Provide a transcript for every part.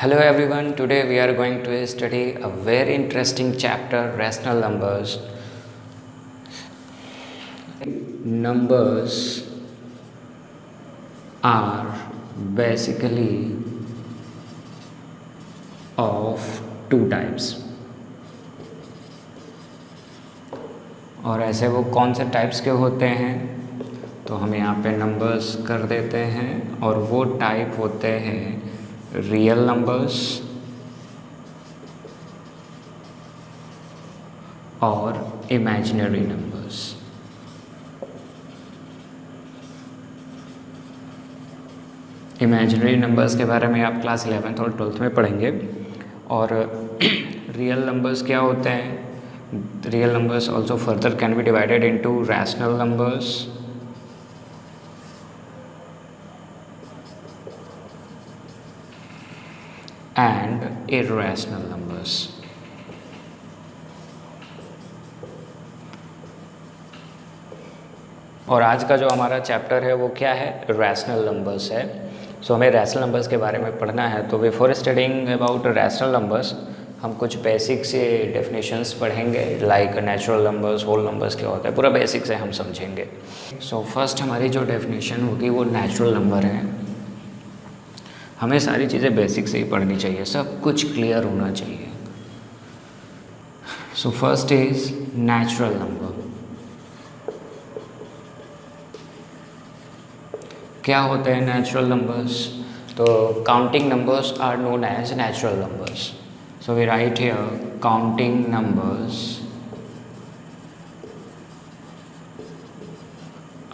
Hello everyone, today we are going to study a very interesting chapter, rational numbers. Numbers are basically of two types. और ऐसे वो कौन से types के होते हैं, तो हम यहाँ पे नंबर्स कर देते हैं और वो टाइप होते हैं रियल नंबर्स और इमेजिनरी नंबर्स। इमेजिनरी नंबर्स के बारे में आप क्लास 11th और 12th में पढ़ेंगे। और रियल नंबर्स क्या होते हैं? Real numbers also further can be divided into rational numbers and irrational numbers. और आज का जो हमारा चैप्टर है वो क्या है? रैशनल नंबर्स है। सो हमें रैशनल नंबर्स के बारे में पढ़ना है। तो before studying about rational numbers हम कुछ बेसिक से डेफिनेशंस पढ़ेंगे, like natural numbers, whole numbers क्या होता है, पूरा बेसिक से हम समझेंगे। सो फर्स्ट हमारी जो डेफिनेशन होगी वो नेचुरल नंबर है। हमें सारी चीज़ें बेसिक से ही पढ़नी चाहिए, सब कुछ क्लियर होना चाहिए। So first is natural number. क्या होते हैं नेचुरल नंबर्स? तो counting numbers are known as natural numbers. So we write here counting numbers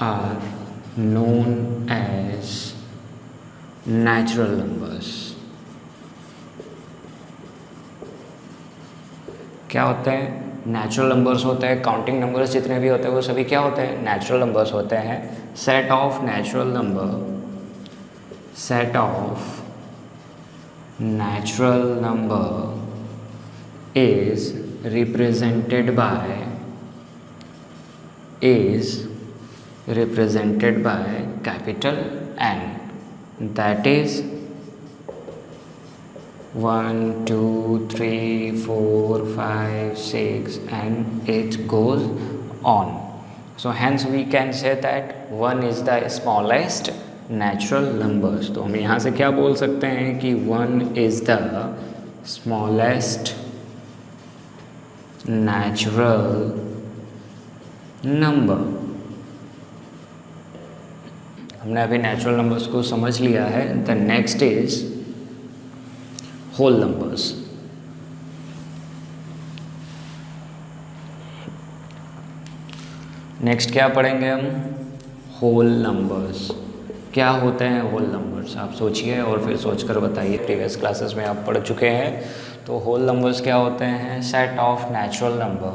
are known as natural numbers. क्या होते हैं? नेचुरल नंबर्स होते हैं। काउंटिंग नंबर्स जितने भी होते हैं वो सभी क्या होते हैं? नेचुरल नंबर्स होते हैं। Set of natural number, set of natural number is represented by capital N, that is 1 2 3 4 5 6 and it goes on. So hence we can say that 1 is the smallest natural numbers. तो हम यहाँ से क्या बोल सकते हैं कि 1 is the smallest natural number. हमने अभी नेचुरल नंबर्स को समझ लिया है। The next is whole numbers. Next क्या पढ़ेंगे हम? Whole numbers. क्या होते हैं होल नंबर्स? आप सोचिए और फिर सोचकर बताइए। प्रीवियस क्लासेस में आप पढ़ चुके हैं। तो होल नंबर्स क्या होते हैं? Set of natural number.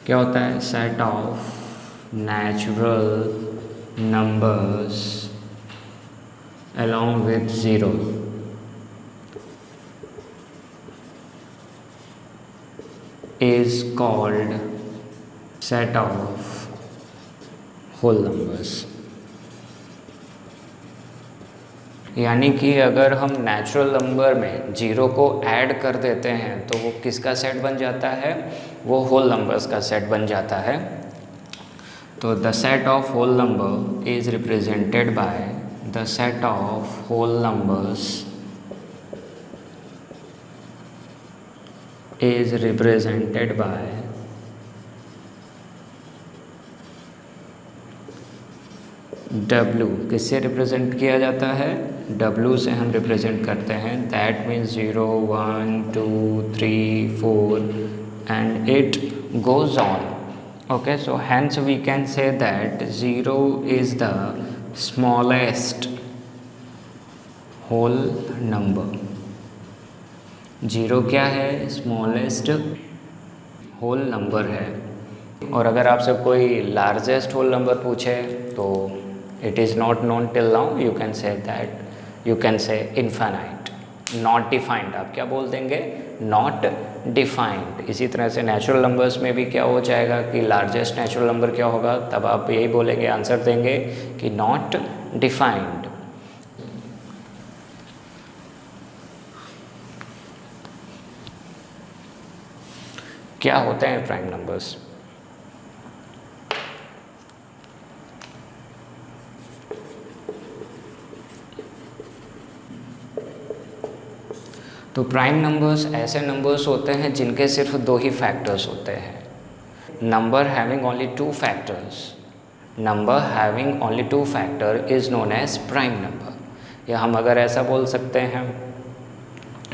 क्या होता है? Set of natural numbers along with 0 is called set of whole numbers. यानी कि अगर हम नेचुरल नंबर में 0 को ऐड कर देते हैं तो वो किसका सेट बन जाता है? वो होल नंबर्स का सेट बन जाता है। तो the set of whole number is represented by the set of whole numbers is represented by W। किससे रिप्रेजेंट किया जाता है? W से हम रिप्रेजेंट करते हैं। That means 0 1 2 3 4 and it goes on. Okay, so hence we can say that 0 is the smallest whole number. 0 क्या है? smallest whole number है। और अगर आपसे कोई largest whole number पूछे तो it is not known till now, you can say that, you can say infinite, not defined। आप क्या बोल देंगे? Not defined. इसी तरह से नेचुरल नंबर्स में भी क्या हो जाएगा कि लार्जेस्ट नेचुरल नंबर क्या होगा? तब आप यही बोलेंगे, आंसर देंगे कि नॉट डिफाइंड। क्या होते हैं प्राइम नंबर्स? तो प्राइम नंबर्स ऐसे नंबर्स होते हैं जिनके सिर्फ दो ही फैक्टर्स होते हैं। Number having only two factors, number having only two factor is known as prime number. या हम अगर ऐसा बोल सकते हैं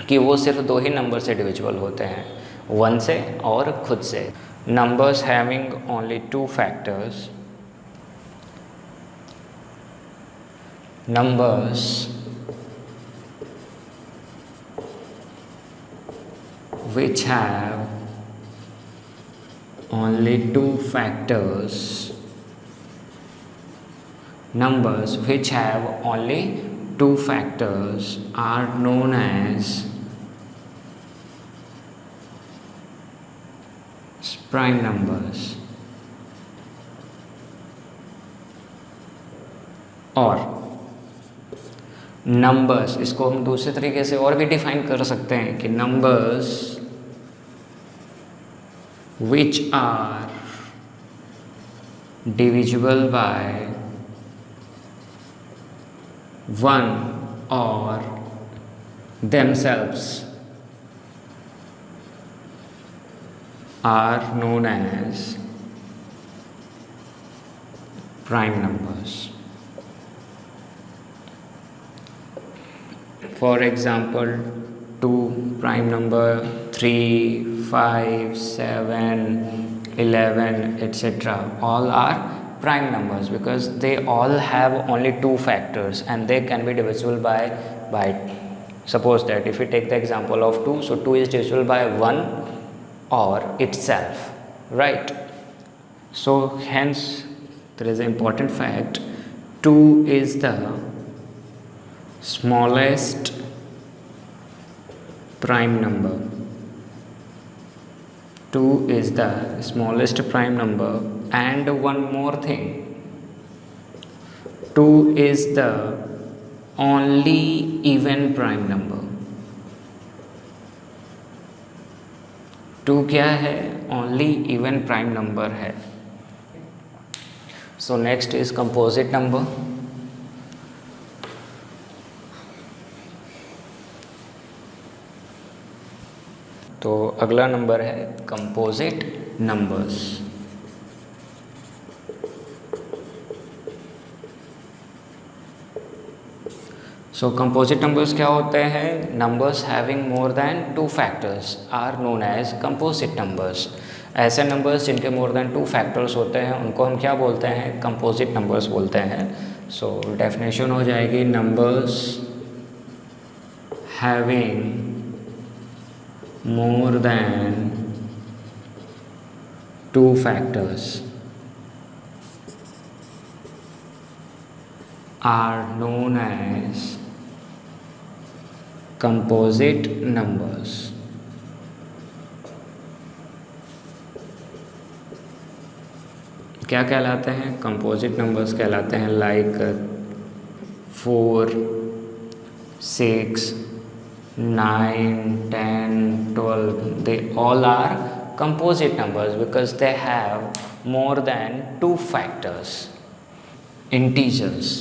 कि वो सिर्फ दो ही नंबर से डिविजिबल होते हैं, वन से और खुद से। Numbers having only two factors, numbers which have only two factors, numbers which have only two factors are known as prime numbers। और नंबर्स, इसको हम दूसरे तरीके से और भी डिफाइन कर सकते हैं कि numbers which are divisible by one और themselves are known as prime numbers। For example, 2 prime number, 3, 5, 7, 11, etc. all are prime numbers because they all have only two factors and they can be divisible by suppose that if we take the example of 2, so 2 is divisible by 1 or itself, right? So hence there is an important fact, 2 is the smallest prime number, 2 is the smallest prime number, and one more thing, 2 is the only even prime number। 2 क्या है? only even prime number है। So next is composite number। तो अगला number है composite numbers. So composite numbers क्या होते हैं? Numbers having more than two factors are known as composite numbers. ऐसे नंबर्स जिनके मोर देन टू फैक्टर्स होते हैं उनको हम क्या बोलते हैं? कंपोजिट नंबर्स बोलते हैं। सो डेफिनेशन हो जाएगी, numbers having more than two factors are known as composite numbers। क्या कहलाते हैं? कंपोजिट नंबर्स कहलाते हैं, like 4, 6, 9, 10, 12, they all are composite numbers because they have more than two factors, integers।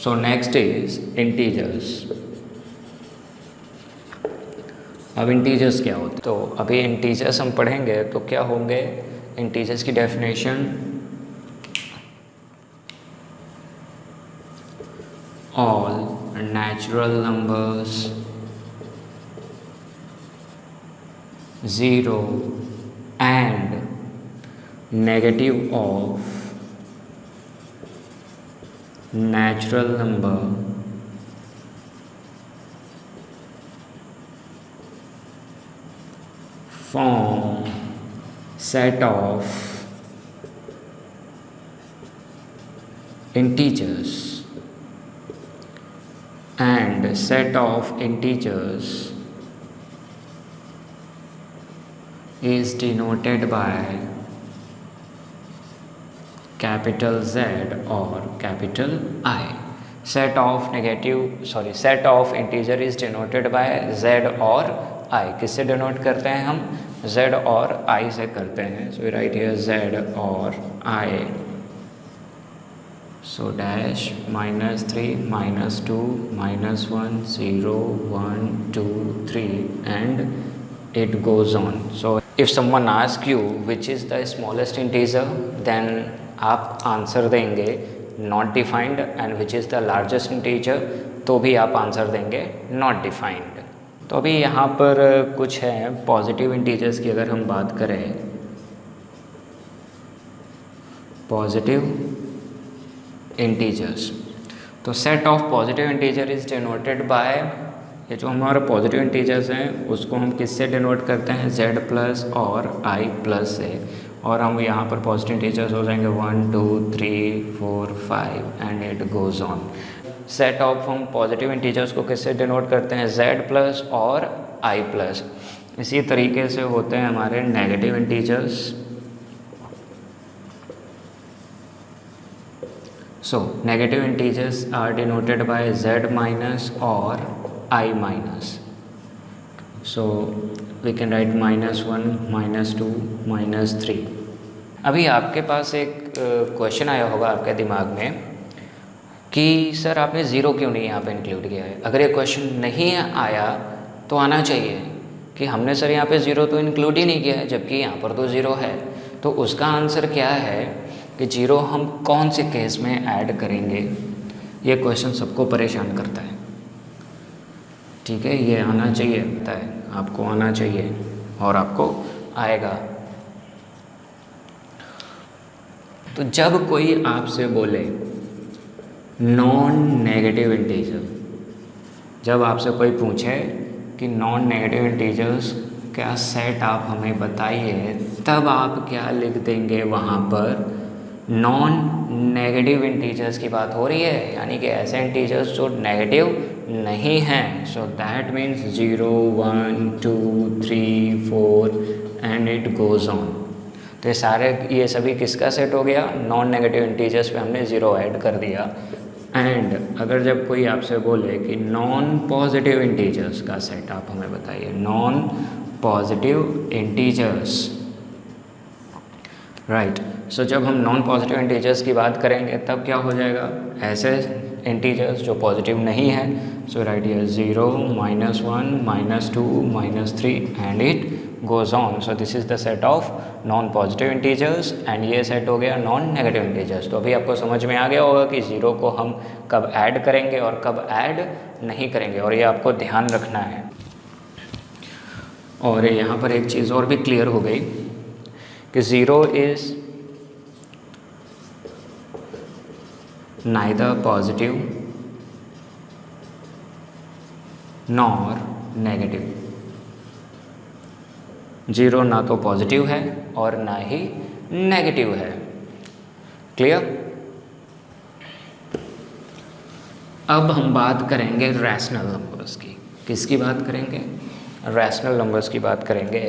So next is integers। अब integers क्या होते हैं? तो अभी इंटीजर्स हम पढ़ेंगे तो क्या होंगे इंटीजर्स की definition, all natural numbers 0 and negative of natural number form set of integers, and set of integers is denoted by capital Z or capital I। set of integer is denoted by Z or आई, किससे denote करते हैं हम? z और i से करते हैं. सो right here z और i. So dash -3 -2 -1 0 1 2 3 and it goes on. So if someone asks you which is the smallest integer, then आप आंसर देंगे not defined, and which is the largest integer, तो भी आप answer देंगे not defined. तो अभी यहाँ पर कुछ है पॉजिटिव इंटीजर्स की. अगर हम बात करें पॉजिटिव इंटीजर्स, तो set of positive integer is denoted by, ये जो हमारे पॉजिटिव इंटीजर्स हैं उसको हम किससे डिनोट करते हैं? z प्लस और i प्लस से. और हम यहाँ पर पॉजिटिव इंटीजर्स हो जाएंगे 1 2 3 4 5 and it goes on. Set of हम पॉजिटिव इंटीजर्स को किससे डिनोट करते हैं? z प्लस और i प्लस. इसी तरीके से होते हैं हमारे negative integers. So negative integers are denoted by z minus or I minus. So we can write -1 -2 -3. अभी आपके पास एक क्वेश्चन आया होगा आपके दिमाग में कि सर आपने ज़ीरो क्यों नहीं यहाँ पे इंक्लूड किया है. अगर ये क्वेश्चन नहीं आया तो आना चाहिए कि हमने सर यहाँ पे ज़ीरो तो इंक्लूड ही नहीं किया है, जबकि यहाँ पर तो ज़ीरो है. तो उसका आंसर क्या है कि जीरो हम कौन से केस में ऐड करेंगे. ये क्वेश्चन सबको परेशान करता है. ठीक है, ये आना चाहिए, पता है आपको आना चाहिए और आपको आएगा. तो जब कोई आपसे बोले नॉन नेगेटिव इंटीजर, जब आपसे कोई पूछे कि नॉन नेगेटिव इंटीजर्स का सेट आप हमें बताइए, तब आप क्या लिख देंगे वहाँ पर? नॉन नेगेटिव इंटीजर्स की बात हो रही है, यानी कि ऐसे इंटीजर्स जो नेगेटिव नहीं हैं. So that means 0 1 2 3 4 and it goes on. तो ये सभी किसका सेट हो गया? नॉन नेगेटिव इंटीजर्स पे हमने ज़ीरो ऐड कर दिया. एंड अगर जब कोई आपसे बोले कि नॉन पॉजिटिव इंटीजर्स का सेट आप हमें बताइए, नॉन पॉजिटिव इंटीजर्स, राइट. सो जब हम नॉन पॉजिटिव इंटीजर्स की बात करेंगे तब क्या हो जाएगा? ऐसे इंटीजर्स जो पॉजिटिव नहीं है. So right here 0 -1 -2 -3 and it goes on. So this is the set of non positive integers and ये सेट हो गया नॉन नेगेटिव इंटीजर्स. तो अभी आपको समझ में आ गया होगा कि ज़ीरो को हम कब ऐड करेंगे और कब ऐड नहीं करेंगे, और ये आपको ध्यान रखना है. और यहाँ पर एक चीज़ और भी क्लियर हो गई कि zero is neither positive nor negative. Zero ना तो पॉजिटिव है और ना ही नेगेटिव है. क्लियर? अब हम बात करेंगे रैशनल नंबर्स की. किसकी बात करेंगे? रैशनल नंबर्स की बात करेंगे.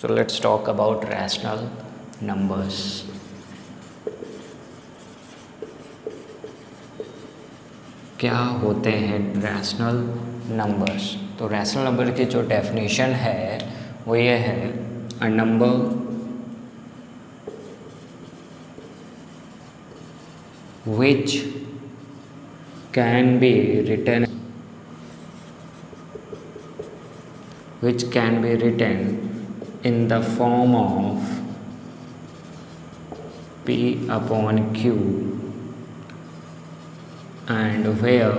So let's talk about rational numbers. क्या होते हैं रैशनल नंबर्स? तो रैशनल नंबर की जो डेफिनेशन है वो ये है, a number which can be written in the form of P upon Q, and where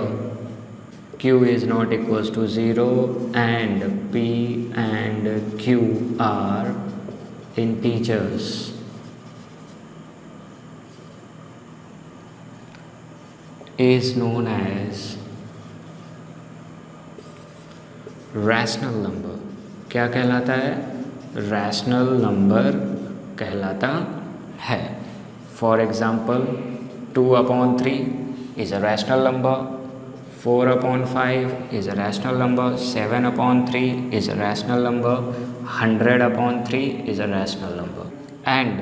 Q is not equals to 0 and P and Q are integers. Is known as rational number. क्या कहलाता है? Rational number कहलाता है. For example 2/3 is a rational number, 4/5 is a rational number, 7/3 is a rational number, 100/3 is a rational number, and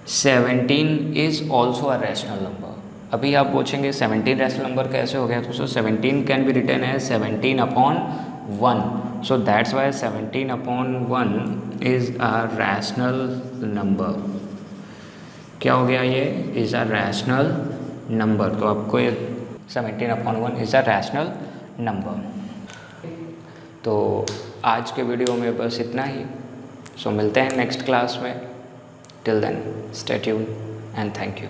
17 is also a rational number. अभी आप पूछेंगे 17 rational number कैसे हो गया, तो so 17 can be written as 17/1, so that's why 17/1 is a rational number. क्या हो गया, ये इज़ अ रैशनल नंबर। तो आपको ये 17/1 इज़ अ रैशनल नंबर। तो आज के वीडियो में बस इतना ही। सो मिलते हैं नेक्स्ट क्लास में। Till then stay tuned and thank you.